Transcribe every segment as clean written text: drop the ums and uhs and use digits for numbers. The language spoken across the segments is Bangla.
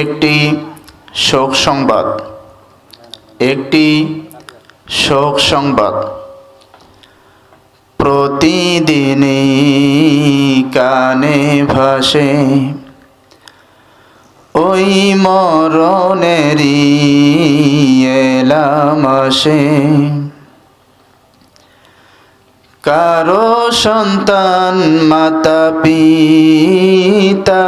একটি শোক সংবাদ প্রতিদিনই কানে ভাসে ওই মরণেরই এলাম আসে। কারো সন্তান মাতা পিতা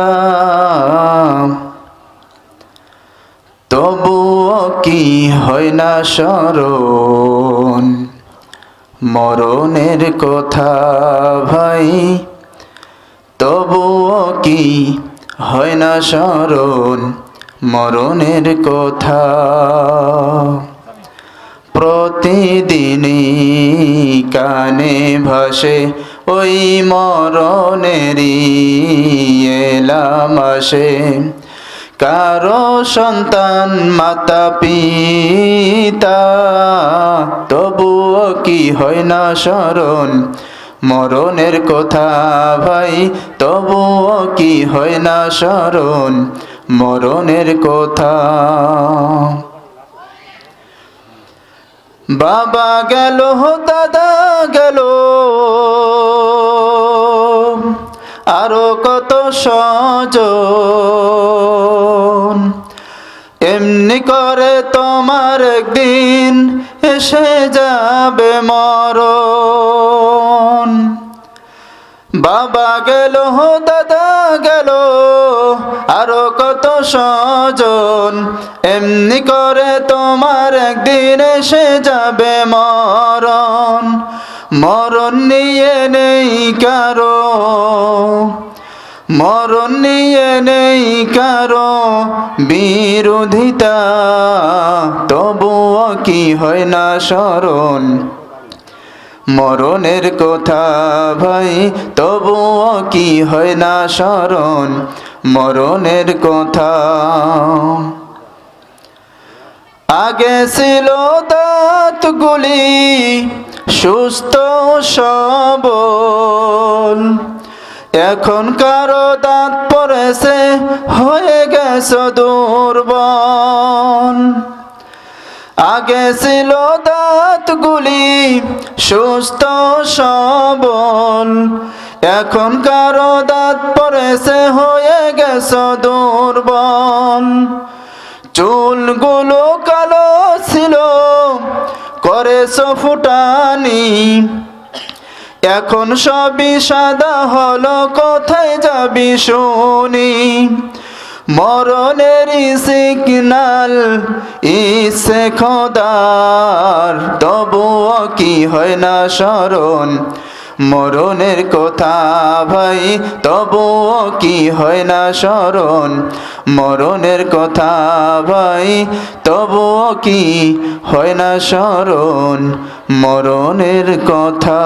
তবুও কি হয় না স্মরণ মরণের কথা ভাই, তবুও কি হয় না স্মরণ মরণের কথা। প্রতিদিনই কানে ভাসে ওই মরণেরই এলাম আসে। কারো সন্তান মাতা পিতা তবুও কি হয় না স্মরণ মরণের কথা ভাই, তবুও কি হয় না স্মরণ মরণের কথা। বাবা গেল দাদা গেল আরো কত স্বজন, এমনি করে তোমার একদিন এসে যাবে মরণ। বাবা গেল দাদা গেল আরো কত স্বজন, এমনি করে তোমার একদিন এসে যাবে মরণ। মরণ নিয়ে নেই কারো, মরণ নিয়ে নেই কারো বিরোধিতা, তবুও কি হয় না স্মরণ মরণের কথা ভাই, তবুও কি হয় না স্মরণ মরণের কথা। আগে ছিল দাঁতগুলি সুস্থ সবল, এখন কারো দাঁত পড়েছে হয়ে গেছে দুর্বল। আগে ছিল দাঁতগুলি সুস্থ সবল, এখন কারো দাঁত পড়েছে হয়ে গেছে দুর্বল। চুলগুলো কালো ছিল করেছ ফুটানি, এখন সবই সাদা হলো কোথায় যাবি শুনি। মরণের সিগনাল ইচ্ছে খোদার, তবুও কি হয় না স্মরণ মরণের কথা ভাই, তবুও কি হয় না স্মরণ মরণের কথা ভাই, তবুও কি হয় না স্মরণ মরণের কথা।